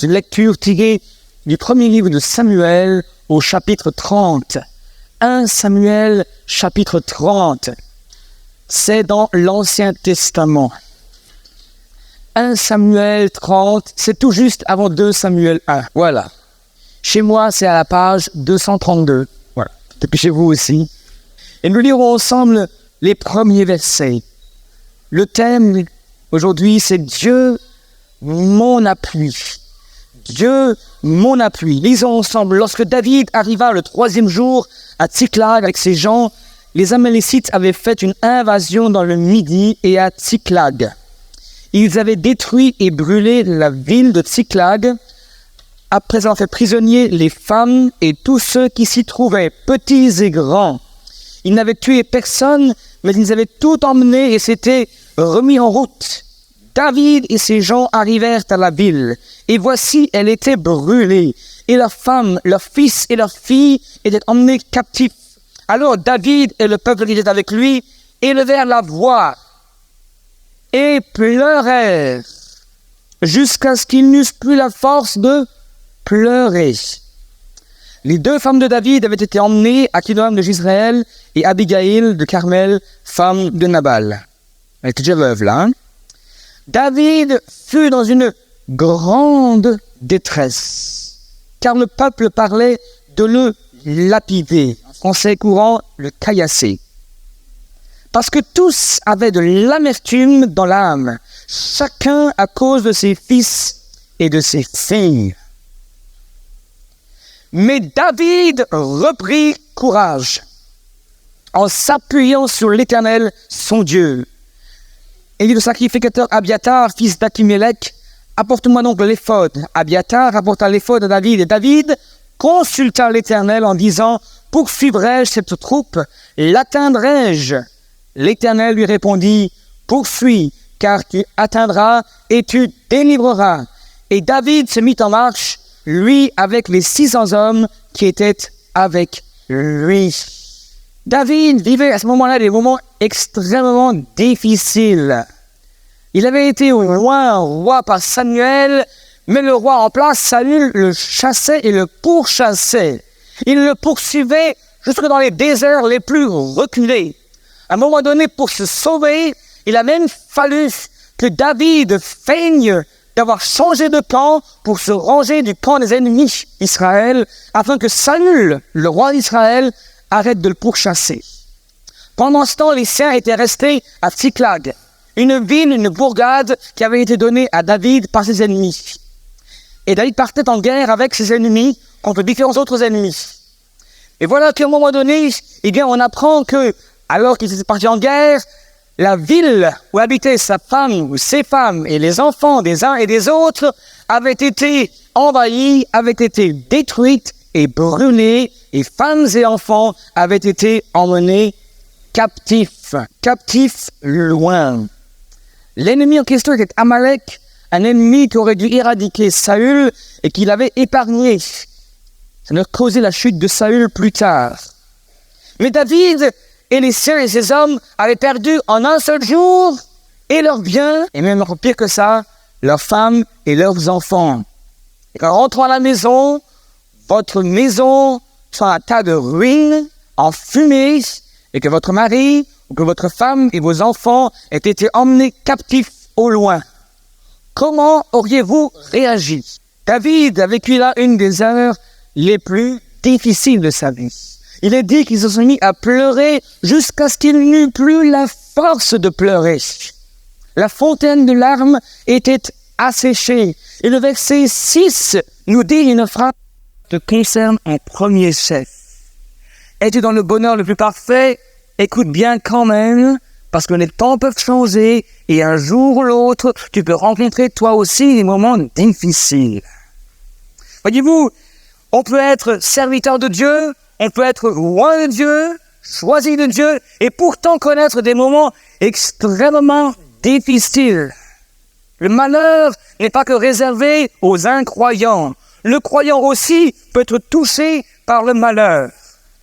C'est une lecture tirée du premier livre de Samuel au chapitre 30. 1 Samuel, chapitre 30. C'est dans l'Ancien Testament. 1 Samuel 30, c'est tout juste avant 2 Samuel 1. Voilà. Chez moi, c'est à la page 232. Voilà. Depuis chez vous aussi. Et nous lirons ensemble les premiers versets. Le thème aujourd'hui, c'est Dieu, mon appui. Dieu, mon appui. Lisons ensemble. Lorsque David arriva le 3e jour à Tsiklag avec ses gens, les Amalécites avaient fait une invasion dans le Midi et à Tsiklag. Ils avaient détruit et brûlé la ville de Tsiklag, après avoir fait prisonniers les femmes et tous ceux qui s'y trouvaient, petits et grands. Ils n'avaient tué personne, mais ils avaient tout emmené et s'étaient remis en route. David et ses gens arrivèrent à la ville, et voici, elle était brûlée, et leurs femmes, leurs fils et leurs filles étaient emmenés captifs. Alors David et le peuple qui était avec lui élevèrent la voix et pleurèrent, jusqu'à ce qu'ils n'eussent plus la force de pleurer. Les 2 femmes de David avaient été emmenées, Akinoam de Jezreel et Abigail de Carmel, femme de Nabal. Elle était déjà veuve là. David fut dans une grande détresse, car le peuple parlait de le lapider, en français courant, le caillasser. Parce que tous avaient de l'amertume dans l'âme, chacun à cause de ses fils et de ses filles. Mais David reprit courage, en s'appuyant sur l'Éternel, son Dieu. Et dit le sacrificateur Abiatar, fils d'Achimélec, apporte-moi donc l'éphod. Abiatar apporta l'éphod à David, et David consulta l'Éternel en disant, poursuivrai-je cette troupe? L'atteindrai-je? L'Éternel lui répondit, poursuis, car tu atteindras et tu délivreras. Et David se mit en marche, lui avec les 600 hommes qui étaient avec lui. David vivait à ce moment-là des moments extrêmement difficiles. Il avait été roi par Samuel, mais le roi en place, Saül, le chassait et le pourchassait. Il le poursuivait jusque dans les déserts les plus reculés. À un moment donné, pour se sauver, il a même fallu que David feigne d'avoir changé de camp pour se ranger du camp des ennemis d'Israël, afin que Saül, le roi d'Israël, arrête de le pourchasser. Pendant ce temps, les siens étaient restés à Tsiklag, une ville, une bourgade qui avait été donnée à David par ses ennemis. Et David partait en guerre avec ses ennemis contre différents autres ennemis. Et voilà qu'à un moment donné, eh bien, on apprend que, alors qu'ils étaient partis en guerre, la ville où habitait sa femme ou ses femmes et les enfants des uns et des autres avaient été envahis, avaient été détruites et brûlées, et femmes et enfants avaient été emmenés captifs loin. L'ennemi en question était Amalek, un ennemi qui aurait dû éradiquer Saül et qui l'avait épargné. Ça leur causait la chute de Saül plus tard. Mais David et les siens et ses hommes avaient perdu en un seul jour et leurs biens, et même encore pire que ça, leurs femmes et leurs enfants. Et en rentrant à la maison, votre maison soit un tas de ruines, en fumée, et que votre mari ou que votre femme et vos enfants aient été emmenés captifs au loin. Comment auriez-vous réagi? David a vécu là une des heures les plus difficiles de sa vie. Il est dit qu'ils se sont mis à pleurer jusqu'à ce qu'il n'eût plus la force de pleurer. La fontaine de larmes était asséchée. Et le verset 6 nous dit une phrase qui te concerne en premier chef. Es-tu dans le bonheur le plus parfait? Écoute bien quand même, parce que les temps peuvent changer et un jour ou l'autre, tu peux rencontrer toi aussi des moments difficiles. Voyez-vous, on peut être serviteur de Dieu, on peut être loin de Dieu, choisi de Dieu, et pourtant connaître des moments extrêmement difficiles. Le malheur n'est pas que réservé aux incroyants. Le croyant aussi peut être touché par le malheur.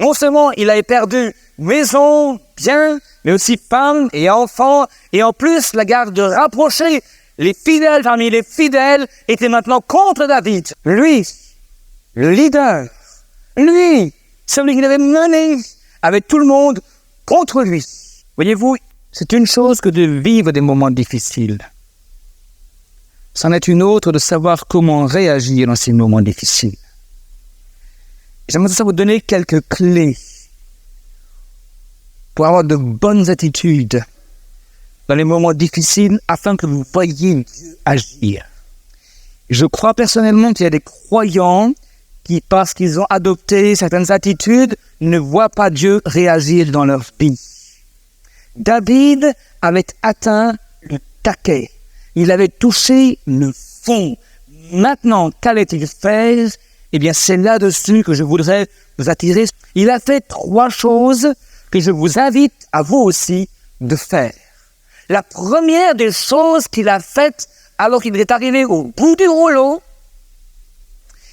Non seulement il a perdu maison, biens, mais aussi femmes et enfants, et en plus la garde rapprochée Les fidèles parmi les fidèles étaient maintenant contre David. Lui, le leader, lui, celui qui l'avait mené, avec tout le monde contre lui. Voyez-vous, c'est une chose que de vivre des moments difficiles. C'en est une autre de savoir comment réagir dans ces moments difficiles. J'aimerais ça vous donner quelques clés pour avoir de bonnes attitudes dans les moments difficiles afin que vous voyiez Dieu agir. Je crois personnellement qu'il y a des croyants qui, parce qu'ils ont adopté certaines attitudes, ne voient pas Dieu réagir dans leur vie. David avait atteint le taquet. Il avait touché le fond. Maintenant, qu'allait-il faire? Eh bien, c'est là-dessus que je voudrais vous attirer. Il a fait 3 choses que je vous invite à vous aussi de faire. La première des choses qu'il a faites alors qu'il est arrivé au bout du rouleau,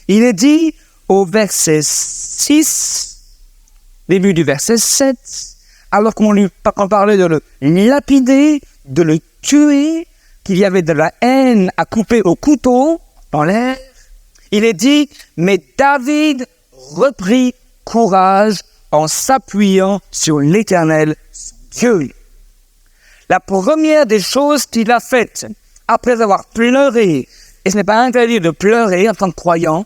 il est dit au verset 6, début du verset 7, alors qu'on parlait de le lapider, de le tuer, qu'il y avait de la haine à couper au couteau dans l'air, il est dit, mais David reprit courage en s'appuyant sur l'Éternel, son Dieu. La première des choses qu'il a faites, après avoir pleuré, et ce n'est pas interdit de pleurer en tant que croyant,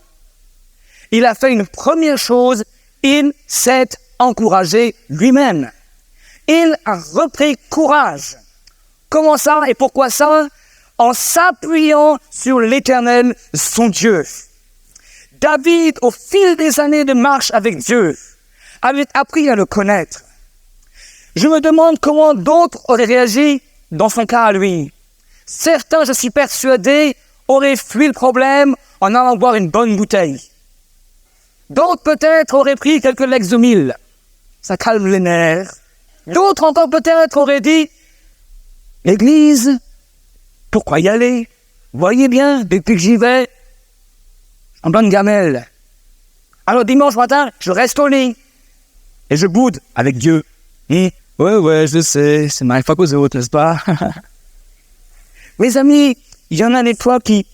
il a fait une première chose, il s'est encouragé lui-même. Il a repris courage. Comment ça et pourquoi ça? En s'appuyant sur l'Éternel, son Dieu. David, au fil des années de marche avec Dieu, avait appris à le connaître. Je me demande comment d'autres auraient réagi dans son cas à lui. Certains, je suis persuadé, auraient fui le problème en allant boire une bonne bouteille. D'autres peut-être auraient pris quelques Lexomil. Ça calme les nerfs. D'autres encore peut-être auraient dit « L'église, pourquoi y aller? Voyez bien, depuis que j'y vais, en bonne gamelle. Alors dimanche matin, je reste au lit et je boude avec Dieu. Ouais, je sais, c'est ma fois qu'aux autres, n'est-ce pas? » Mes amis, il y en a des fois qui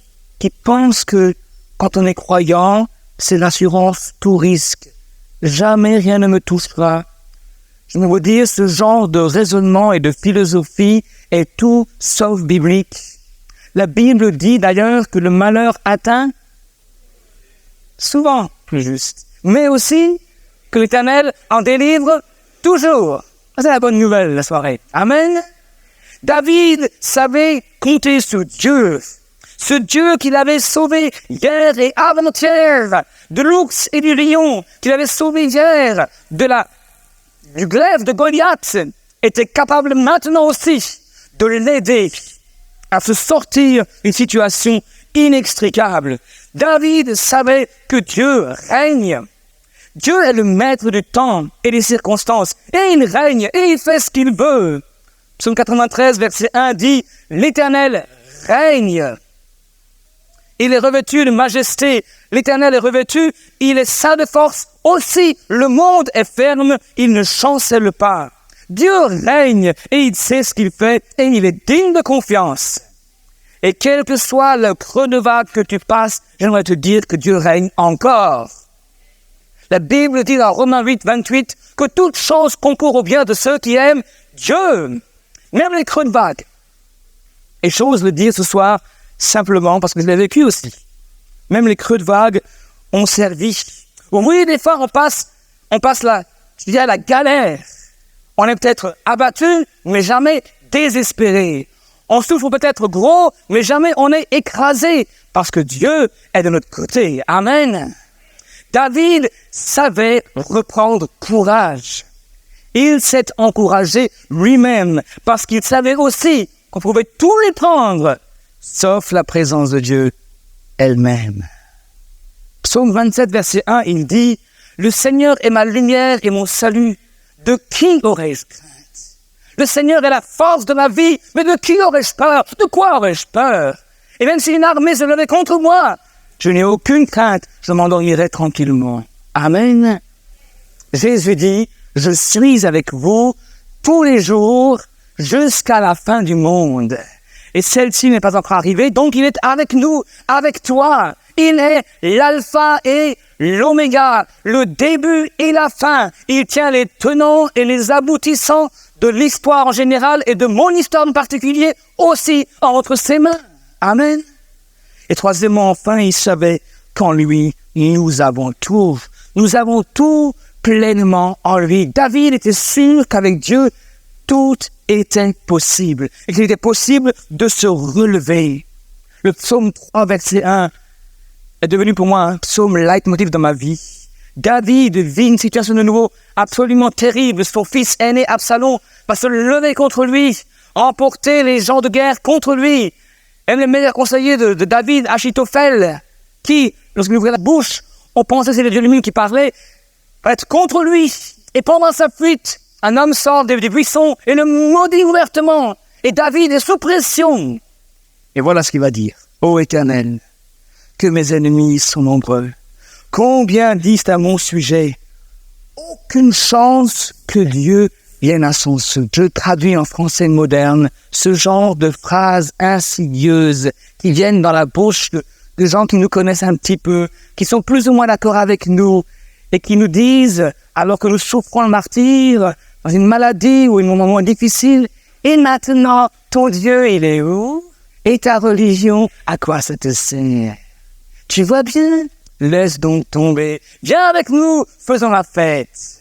pensent que quand on est croyant, c'est l'assurance tout risque. Jamais rien ne me touchera. Je vais vous dire, ce genre de raisonnement et de philosophie est tout sauf biblique. La Bible dit d'ailleurs que le malheur atteint souvent, plus juste, mais aussi que l'Éternel en délivre toujours. C'est la bonne nouvelle la soirée. Amen. David savait compter sur Dieu. Ce Dieu qui l'avait sauvé hier et avant-hier de l'ours et du lion, qui l'avait sauvé hier du glaive de Goliath, était capable maintenant aussi de l'aider à se sortir d'une situation inextricable. David savait que Dieu règne. Dieu est le maître du temps et des circonstances. Et il règne et il fait ce qu'il veut. Psaume 93, verset 1 dit « L'Éternel règne. Il est revêtu de majesté. L'Éternel est revêtu. Il est saint de force. Aussi, le monde est ferme. Il ne chancelle pas. Dieu règne et il sait ce qu'il fait et il est digne de confiance. Et quel que soit le creux de vague que tu passes, j'aimerais te dire que Dieu règne encore. La Bible dit dans Romains 8, 28 que toute chose concourt au bien de ceux qui aiment Dieu. Même les creux de vague. Et j'ose le dire ce soir simplement parce que je l'ai vécu aussi. Même les creux de vague ont servi. Oui, des fois on passe la galère. On est peut-être abattu, mais jamais désespéré. On souffre peut-être gros, mais jamais on est écrasé, parce que Dieu est de notre côté. Amen. David savait reprendre courage. Il s'est encouragé lui-même, parce qu'il savait aussi qu'on pouvait tout les prendre, sauf la présence de Dieu elle-même. Psaume 27, verset 1, il dit « Le Seigneur est ma lumière et mon salut. De qui aurais-je crainte? Le Seigneur est la force de ma vie, mais de qui aurais-je peur? De quoi aurais-je peur? Et même si une armée se levait contre moi, je n'ai aucune crainte, je m'endormirai tranquillement. » Amen. Jésus dit « Je suis avec vous tous les jours jusqu'à la fin du monde. » et celle-ci n'est pas encore arrivée, donc il est avec nous, avec toi. Il est l'alpha et l'oméga, le début et la fin. Il tient les tenants et les aboutissants de l'histoire en général et de mon histoire en particulier aussi entre ses mains. Amen. Et troisièmement, enfin, il savait qu'en lui, nous avons tout. Nous avons tout pleinement en lui. David était sûr qu'avec Dieu, tout était possible. Et qu'il était possible de se relever. Le psaume 3, verset 1, est devenu pour moi un psaume leitmotiv dans ma vie. David vit une situation de nouveau absolument terrible. Son fils aîné, Absalom, va se lever contre lui, emporter les gens de guerre contre lui. Et le meilleur conseiller de David, Achitophel, qui, lorsqu'il ouvrait la bouche, on pensait que c'était Dieu lui-même qui parlait, va être contre lui. Et pendant sa fuite, un homme sort des buissons et le maudit ouvertement. Et David est sous pression. Et voilà ce qu'il va dire. Ô Éternel, que mes ennemis sont nombreux. Combien disent à mon sujet, aucune chance que Dieu vienne à son secours. Je traduis en français moderne ce genre de phrases insidieuses qui viennent dans la bouche de gens qui nous connaissent un petit peu, qui sont plus ou moins d'accord avec nous et qui nous disent, alors que nous souffrons le martyre, dans une maladie ou un moment difficile, et maintenant, ton Dieu, il est où? Et ta religion, à quoi ça te sert? Tu vois bien? Laisse donc tomber. Viens avec nous, faisons la fête.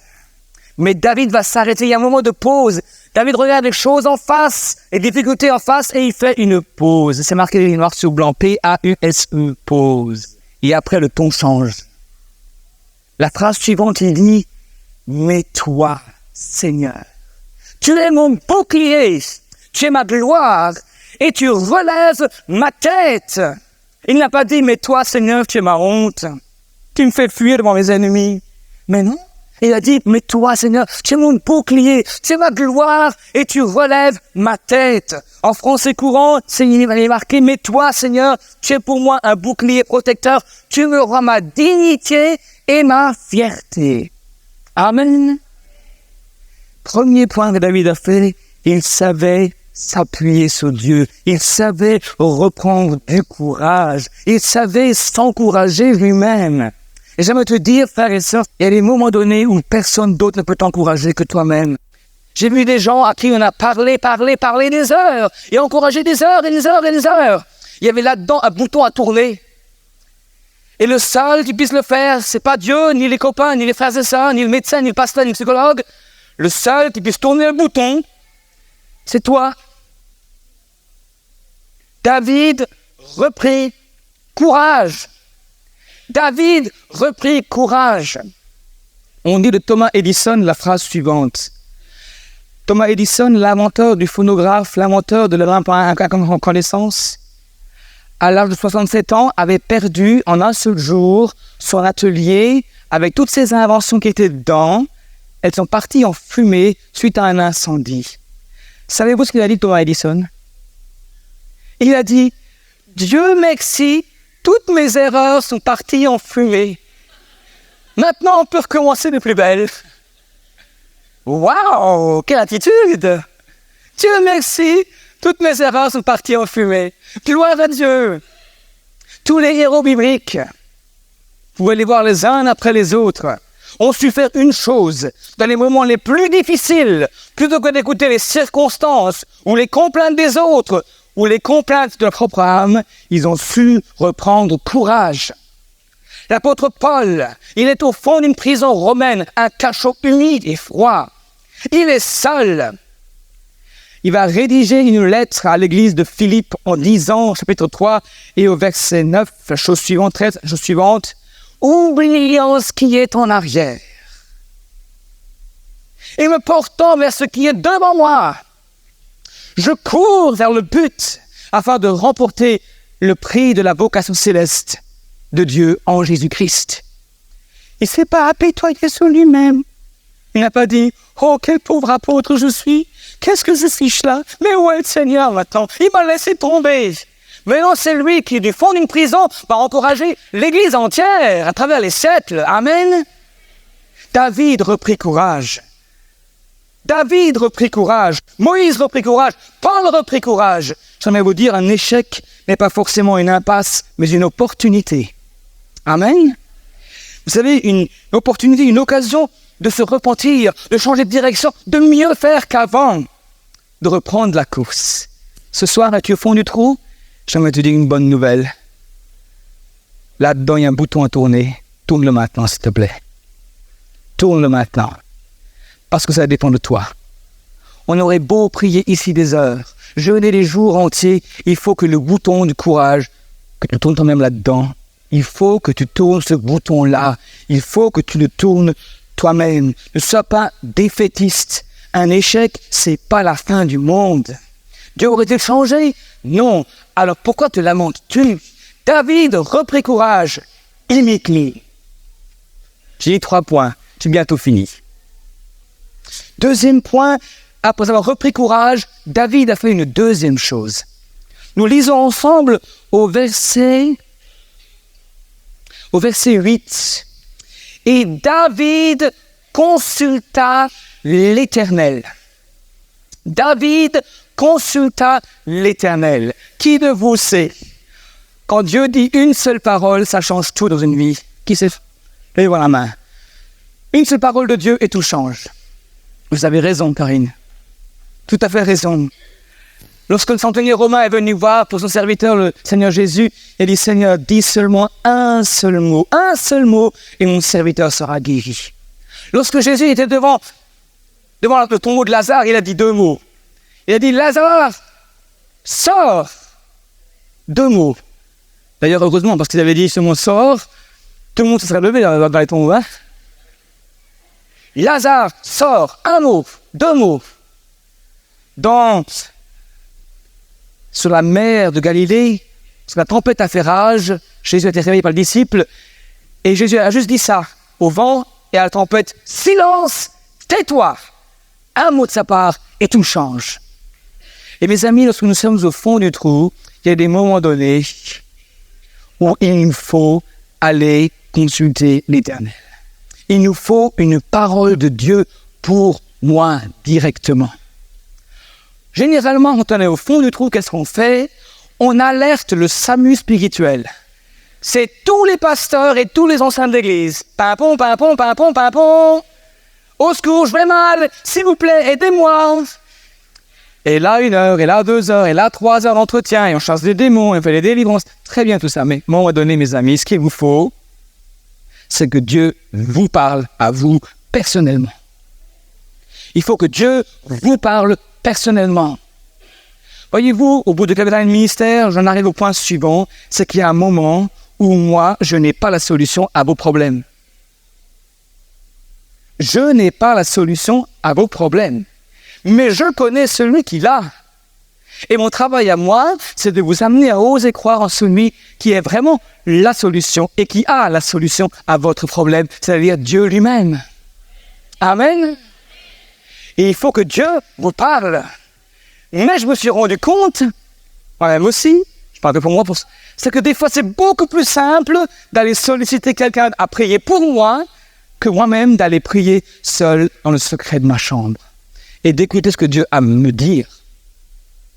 Mais David va s'arrêter, il y a un moment de pause. David regarde les choses en face, les difficultés en face, et il fait une pause. C'est marqué noir sur blanc, P-A-U-S-E, pause. Et après, le ton change. La phrase suivante, il dit, « Mais toi, Seigneur, tu es mon bouclier, tu es ma gloire, et tu relèves ma tête. » Il n'a pas dit, « Mais toi, Seigneur, tu es ma honte, tu me fais fuir devant mes ennemis. » Mais non. Il a dit, mais toi, Seigneur, tu es mon bouclier, tu es ma gloire et tu relèves ma tête. En français courant, il est marqué, mais toi, Seigneur, tu es pour moi un bouclier protecteur. Tu me rends ma dignité et ma fierté. Amen. Premier point que David a fait, il savait s'appuyer sur Dieu. Il savait reprendre du courage. Il savait s'encourager lui-même. Et j'aimerais te dire, frères et sœurs, il y a des moments donnés où personne d'autre ne peut t'encourager que toi-même. J'ai vu des gens à qui on a parlé des heures, et encouragé des heures et des heures et des heures. Il y avait là-dedans un bouton à tourner. Et le seul qui puisse le faire, c'est pas Dieu, ni les copains, ni les frères et sœurs, ni le médecin, ni le pasteur, ni le psychologue. Le seul qui puisse tourner le bouton, c'est toi. David reprit courage. David reprit courage. On dit de Thomas Edison la phrase suivante. Thomas Edison, l'inventeur du phonographe, l'inventeur de la lampe à incandescence, à l'âge de 67 ans, avait perdu en un seul jour son atelier avec toutes ses inventions qui étaient dedans. Elles sont parties en fumée suite à un incendie. Savez-vous ce qu'il a dit, Thomas Edison? Il a dit, « Dieu merci, toutes mes erreurs sont parties en fumée. Maintenant, on peut recommencer de plus belle. » Waouh, quelle attitude! Dieu merci, toutes mes erreurs sont parties en fumée. Gloire à Dieu! Tous les héros bibliques, vous pouvez les voir les uns après les autres, ont su faire une chose dans les moments les plus difficiles, plutôt que d'écouter les circonstances ou les complaintes des autres, ou les complaintes de leur propre âme, ils ont su reprendre courage. L'apôtre Paul, il est au fond d'une prison romaine, un cachot humide et froid. Il est seul. Il va rédiger une lettre à l'église de Philippe en disant, au chapitre 3 et au verset 9, chose suivante, 13, chose suivante, « Oubliant ce qui est en arrière, et me portant vers ce qui est devant moi, je cours vers le but afin de remporter le prix de la vocation céleste de Dieu en Jésus-Christ. » Il ne s'est pas apitoyé sur lui-même. Il n'a pas dit, « Oh, quel pauvre apôtre je suis! Qu'est-ce que je fiche là? Mais où est le Seigneur maintenant? Il m'a laissé tomber. » Mais non, c'est lui qui, du fond d'une prison, va encourager l'Église entière à travers les siècles. Amen. David reprit courage. David reprit courage, Moïse reprit courage, Paul reprit courage. j'aimerais vous dire, un échec n'est pas forcément une impasse, mais une opportunité. Amen. Vous savez, une opportunité, une occasion de se repentir, de changer de direction, de mieux faire qu'avant, de reprendre la course. Ce soir, es-tu au fond du trou? J'aimerais te dire une bonne nouvelle. Là-dedans, il y a un bouton à tourner. Tourne-le maintenant, s'il te plaît. Tourne-le maintenant. Parce que ça dépend de toi. On aurait beau prier ici des heures, jeûner des jours entiers, il faut que le bouton du courage, que tu tournes toi-même là-dedans. Il faut que tu tournes ce bouton-là. Il faut que tu le tournes toi-même. Ne sois pas défaitiste. Un échec, c'est pas la fin du monde. Dieu aurait-il changé? Non. Alors pourquoi te lamentes-tu? David reprit courage. Imite-le. J'ai dit 3 points. J'ai bientôt fini. Deuxième point, après avoir repris courage, David a fait une deuxième chose. Nous lisons ensemble au verset 8. Et David consulta l'Éternel. David consulta l'Éternel. Qui de vous sait? Quand Dieu dit une seule parole, ça change tout dans une vie. Qui sait? Levez la main. Une seule parole de Dieu et tout change. Vous avez raison, Karine. Tout à fait raison. Lorsque le centenier romain est venu voir pour son serviteur, le Seigneur Jésus, il dit, Seigneur, dis seulement un seul mot, et mon serviteur sera guéri. Lorsque Jésus était devant le tombeau de Lazare, il a dit 2 mots. Il a dit, Lazare, sors. 2 mots. D'ailleurs, heureusement, parce qu'il avait dit ce mot sort, tout le monde se serait levé dans les tombeaux. Hein? Lazare, sort. 1 mot, 2 mots. Sur la mer de Galilée, parce que la tempête a fait rage, Jésus a été réveillé par le disciple, et Jésus a juste dit ça, au vent et à la tempête, silence, tais-toi. 1 mot de sa part, et tout change. Et mes amis, lorsque nous sommes au fond du trou, il y a des moments donnés où il nous faut aller consulter l'Éternel. Il nous faut une parole de Dieu pour moi directement. Généralement, quand on est au fond du trou, qu'est-ce qu'on fait? On alerte le SAMU spirituel. C'est tous les pasteurs et tous les anciens de l'église. Pimpon, pimpon, pimpon, pimpon. Au secours, je vais mal. S'il vous plaît, aidez-moi. Et là, 1 heure, et là, 2 heures, et là, 3 heures d'entretien, et on chasse des démons, et on fait les délivrances. Très bien tout ça, mais à un moment donné, mes amis, ce qu'il vous faut, c'est que Dieu vous parle à vous personnellement. Il faut que Dieu vous parle personnellement. Voyez-vous, au bout de quelques années de ministère, j'en arrive au point suivant, c'est qu'il y a un moment où moi, je n'ai pas la solution à vos problèmes. Je n'ai pas la solution à vos problèmes. Mais je connais celui qui l'a. Et mon travail à moi, c'est de vous amener à oser croire en celui qui est vraiment la solution et qui a la solution à votre problème, c'est-à-dire Dieu lui-même. Amen. Et il faut que Dieu vous parle. Mais je me suis rendu compte, moi-même aussi, je parle pour moi, c'est que des fois c'est beaucoup plus simple d'aller solliciter quelqu'un à prier pour moi que moi-même d'aller prier seul dans le secret de ma chambre et d'écouter ce que Dieu a à me dire.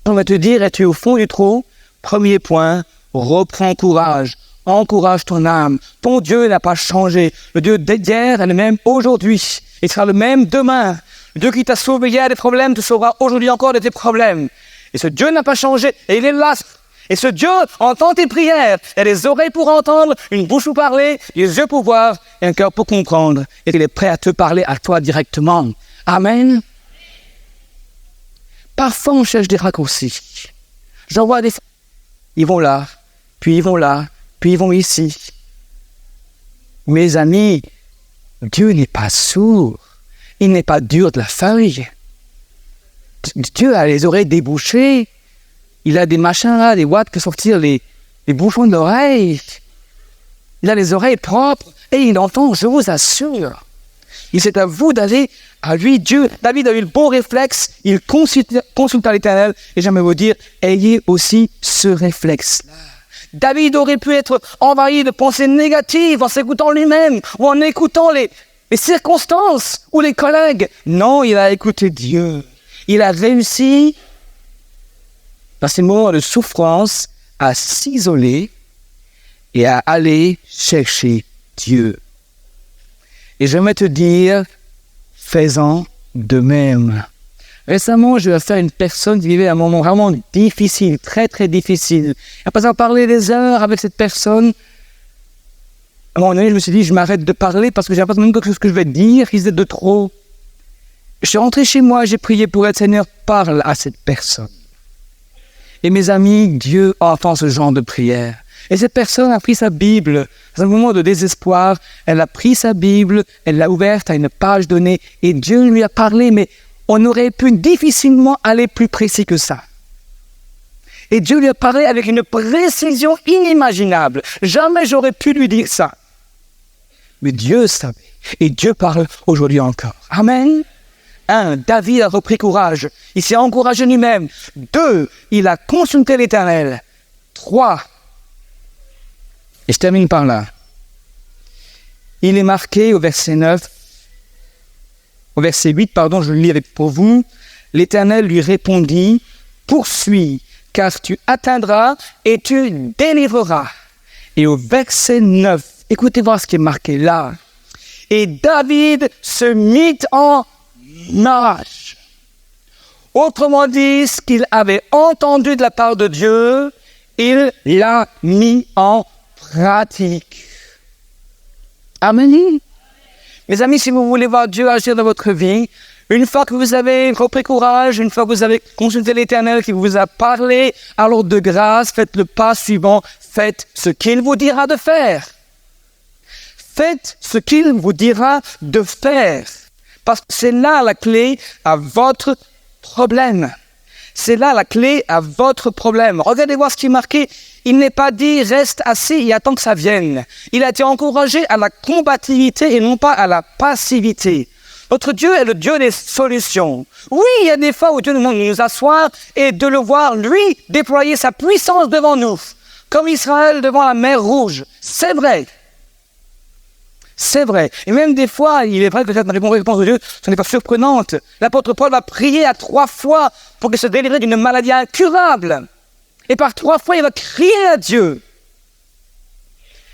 On va te dire, es-tu au fond du trou? Premier point, reprends courage, encourage ton âme. Ton Dieu n'a pas changé. Le Dieu d'hier est le même aujourd'hui. Il sera le même demain. Le Dieu qui t'a sauvé hier des problèmes te sauvera aujourd'hui encore de tes problèmes. Et ce Dieu n'a pas changé et il est là. Et ce Dieu entend tes prières. Il a des oreilles pour entendre, une bouche pour parler, des yeux pour voir et un cœur pour comprendre. Et il est prêt à te parler à toi directement. Amen. Parfois, on cherche des raccourcis. J'en vois des... Ils vont là, puis ils vont là, puis ils vont ici. Mes amis, Dieu n'est pas sourd. Il n'est pas dur de la feuille. Dieu a les oreilles débouchées. Il a des machins là, des watts que sortir les bouchons de l'oreille. Il a les oreilles propres et il entend, je vous assure. Et c'est à vous d'aller à lui. David a eu le bon réflexe, il consulta l'Éternel. Et j'aimerais vous dire, ayez aussi ce réflexe-là. David aurait pu être envahi de pensées négatives en s'écoutant lui-même ou en écoutant les circonstances ou les collègues. Non, il a écouté Dieu. Il a réussi dans ces moments de souffrance, à s'isoler et à aller chercher Dieu. Et j'aimerais te dire, fais-en de même. Récemment, je vais faire une personne qui vivait un moment vraiment difficile, très très difficile. Après avoir parlé des heures avec cette personne, à un moment donné, je me suis dit, je m'arrête de parler parce que j'ai l'impression que ce que je vais dire risque de trop. Je suis rentré chez moi, j'ai prié pour elle, Seigneur, parle à cette personne. Et mes amis, Dieu entend ce genre de prière. Et cette personne a pris sa Bible. Dans un moment de désespoir, elle a pris sa Bible, elle l'a ouverte à une page donnée, et Dieu lui a parlé, mais on aurait pu difficilement aller plus précis que ça. Et Dieu lui a parlé avec une précision inimaginable. Jamais j'aurais pu lui dire ça. Mais Dieu savait. Et Dieu parle aujourd'hui encore. Amen. 1. David a repris courage. Il s'est encouragé lui-même. 2. Il a consulté l'Éternel. 3. Et je termine par là. Il est marqué au verset 9, au verset 8, je le lis pour vous. L'Éternel lui répondit, poursuis, car tu atteindras et tu délivreras. Et au verset 9, écoutez voir ce qui est marqué là. Et David se mit en marche. Autrement dit, ce qu'il avait entendu de la part de Dieu, il l'a mis en pratique. Amen. Mes amis, si vous voulez voir Dieu agir dans votre vie, une fois que vous avez repris courage, une fois que vous avez consulté l'Éternel qui vous a parlé, alors de grâce, faites le pas suivant, faites ce qu'il vous dira de faire. Faites ce qu'il vous dira de faire. Parce que c'est là la clé à votre problème. C'est là la clé à votre problème. Regardez voir ce qui est marqué. Il n'est pas dit reste assis et attends que ça vienne. Il a été encouragé à la combativité et non pas à la passivité. Notre Dieu est le Dieu des solutions. Oui, il y a des fois où Dieu nous demande de nous asseoir et de le voir, lui, déployer sa puissance devant nous. Comme Israël devant la mer Rouge. C'est vrai. C'est vrai. Et même des fois, il est vrai que cette réponse de Dieu, ce n'est pas surprenante. L'apôtre Paul va prier à 3 fois pour qu'il se délivre d'une maladie incurable. Et par 3 fois, il va crier à Dieu.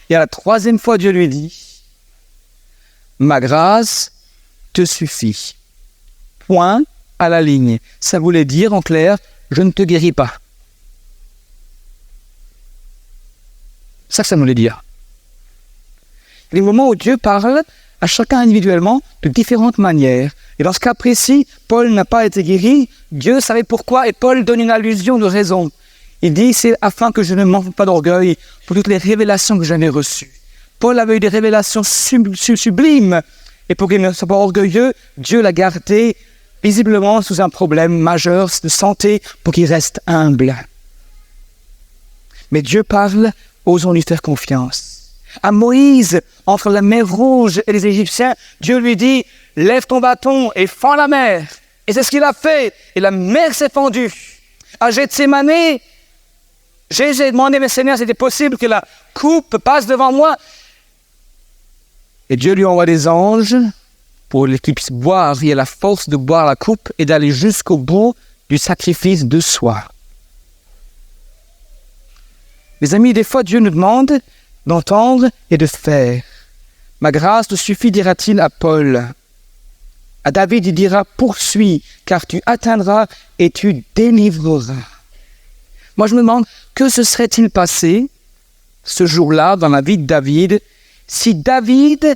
Et à la 3e fois, Dieu lui dit, ma grâce te suffit. Point à la ligne. Ça voulait dire, en clair, je ne te guéris pas. C'est ça que ça voulait dire. Les moments où Dieu parle à chacun individuellement de différentes manières. Et dans ce cas précis, Paul n'a pas été guéri, Dieu savait pourquoi, et Paul donne une allusion de raison. Il dit, c'est afin que je ne manque pas d'orgueil pour toutes les révélations que j'en ai reçues. Paul avait eu des révélations sublimes, et pour qu'il ne soit pas orgueilleux, Dieu l'a gardé visiblement sous un problème majeur de santé pour qu'il reste humble. Mais Dieu parle, osons lui faire confiance. À Moïse, entre la mer Rouge et les Égyptiens, Dieu lui dit, lève ton bâton et fends la mer. Et c'est ce qu'il a fait. Et la mer s'est fendue. À Gethsémani, Jésus a demandé, mais Seigneur, c'était possible que la coupe passe devant moi. Et Dieu lui envoie des anges pour qu'il puisse boire. Il a la force de boire la coupe et d'aller jusqu'au bout du sacrifice de soi. Mes amis, des fois, Dieu nous demande d'entendre et de faire. Ma grâce te suffit, dira-t-il à Paul. À David, il dira, poursuis, car tu atteindras et tu délivreras. Moi, je me demande, que se serait-il passé ce jour-là dans la vie de David si David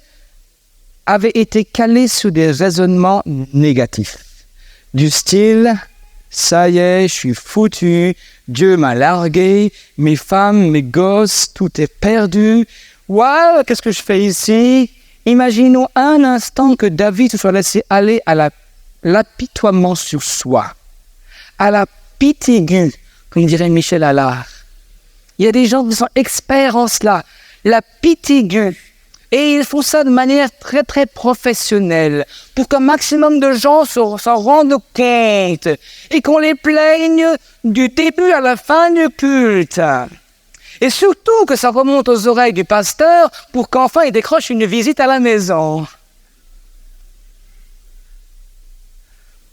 avait été calé sur des raisonnements négatifs, du style, ça y est, je suis foutu, Dieu m'a largué, mes femmes, mes gosses, tout est perdu. Waouh, qu'est-ce que je fais ici? Imaginons un instant que David se soit laissé aller à l'apitoiement sur soi, à la pitié, comme dirait Michel Allard. Il y a des gens qui sont experts en cela, la pitié. Et ils font ça de manière très très professionnelle, pour qu'un maximum de gens s'en rendent compte, et qu'on les plaigne du début à la fin du culte. Et surtout que ça remonte aux oreilles du pasteur, pour qu'enfin il décroche une visite à la maison.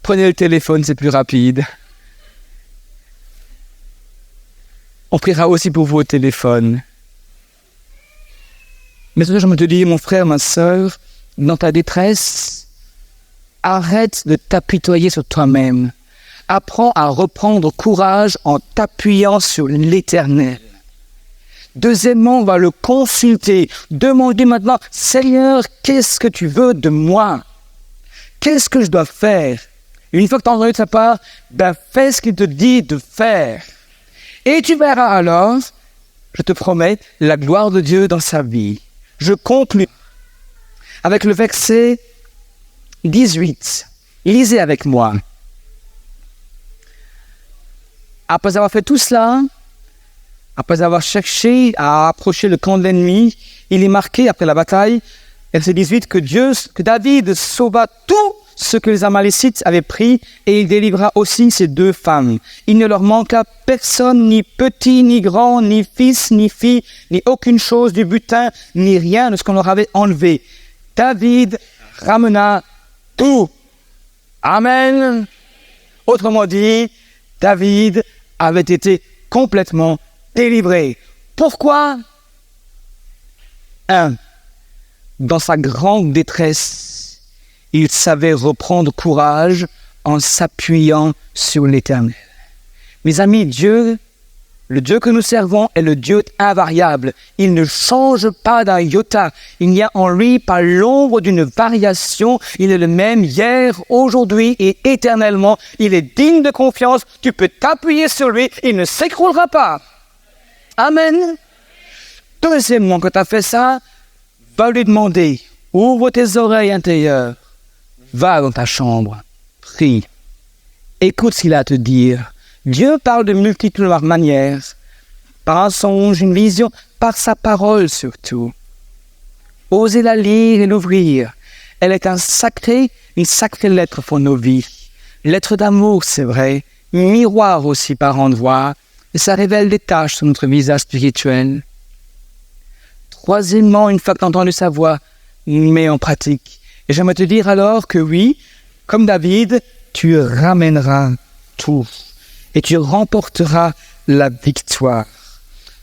Prenez le téléphone, c'est plus rapide. On priera aussi pour vous au téléphone. Mais ce que je me te dis, mon frère, ma sœur, dans ta détresse, arrête de t'apitoyer sur toi-même. Apprends à reprendre courage en t'appuyant sur l'Éternel. Deuxièmement, on va le consulter. Demande-lui maintenant, Seigneur, qu'est-ce que tu veux de moi? Qu'est-ce que je dois faire? Et une fois que tu as entendu de sa part, fais ce qu'il te dit de faire. Et tu verras alors, je te promets, la gloire de Dieu dans sa vie. Je conclus avec le verset 18. Lisez avec moi. Après avoir fait tout cela, après avoir cherché à approcher le camp de l'ennemi, il est marqué après la bataille, verset 18, que David sauva tout ce que les Amalécites avaient pris et il délivra aussi ces 2 femmes. Il ne leur manqua personne, ni petit, ni grand, ni fils, ni fille, ni aucune chose du butin, ni rien de ce qu'on leur avait enlevé. David ramena tout. Amen. Autrement dit, David avait été complètement délivré. Pourquoi? 1. Dans sa grande détresse, il savait reprendre courage en s'appuyant sur l'Éternel. Mes amis, Dieu, le Dieu que nous servons est le Dieu invariable. Il ne change pas d'un iota. Il n'y a en lui pas l'ombre d'une variation. Il est le même hier, aujourd'hui et éternellement. Il est digne de confiance. Tu peux t'appuyer sur lui. Il ne s'écroulera pas. Amen. Deuxièmement, quand tu as fait ça, va lui demander, ouvre tes oreilles intérieures, va dans ta chambre, prie, écoute ce qu'il a à te dire. Dieu parle de multiples manières, par un songe, une vision, par sa parole surtout. Osez la lire et l'ouvrir. Elle est une sacrée lettre pour nos vies. Lettre d'amour, c'est vrai, miroir aussi par endroits, et ça révèle des taches sur notre visage spirituel. Troisièmement, une fois que tu as entendu sa voix, mets en pratique. Et j'aimerais te dire alors que oui, comme David, tu ramèneras tout. Et tu remporteras la victoire.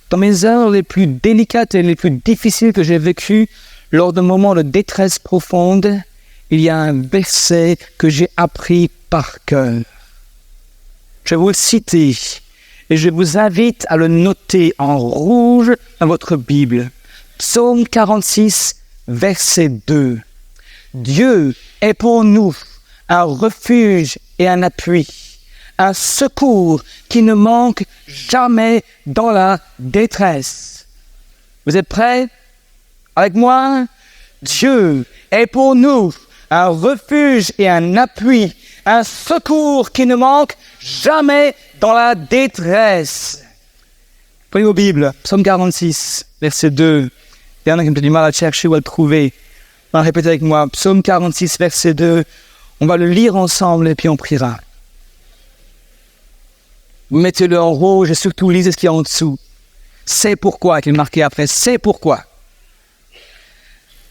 Dans mes heures les plus délicates et les plus difficiles que j'ai vécues, lors de moments de détresse profonde, il y a un verset que j'ai appris par cœur. Je vais vous le citer et je vous invite à le noter en rouge dans votre Bible. Psaume 46, verset 2. Dieu est pour nous un refuge et un appui, un secours qui ne manque jamais dans la détresse. Vous êtes prêts avec moi? Dieu est pour nous un refuge et un appui, un secours qui ne manque jamais dans la détresse. Prenez vos Bibles, Psaume 46, verset 2. Il y en a qui ont du mal à chercher ou à le trouver. On va répéter avec moi, Psaume 46, verset 2. On va le lire ensemble et puis on priera. Mettez-le en rouge et surtout lisez ce qu'il y a en dessous. C'est pourquoi, qu'il est marqué après, c'est pourquoi.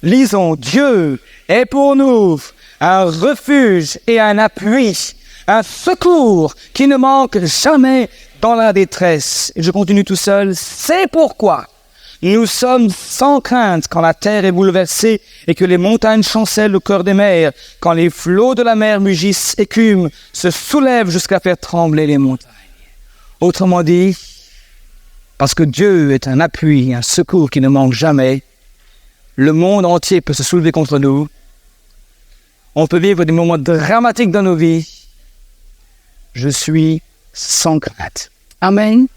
Lisons, Dieu est pour nous un refuge et un appui, un secours qui ne manque jamais dans la détresse. Et je continue tout seul, c'est pourquoi nous sommes sans crainte quand la terre est bouleversée et que les montagnes chancellent au cœur des mers, quand les flots de la mer mugissent, écument, se soulèvent jusqu'à faire trembler les montagnes. Autrement dit, parce que Dieu est un appui, un secours qui ne manque jamais, le monde entier peut se soulever contre nous. On peut vivre des moments dramatiques dans nos vies. Je suis sans crainte. Amen.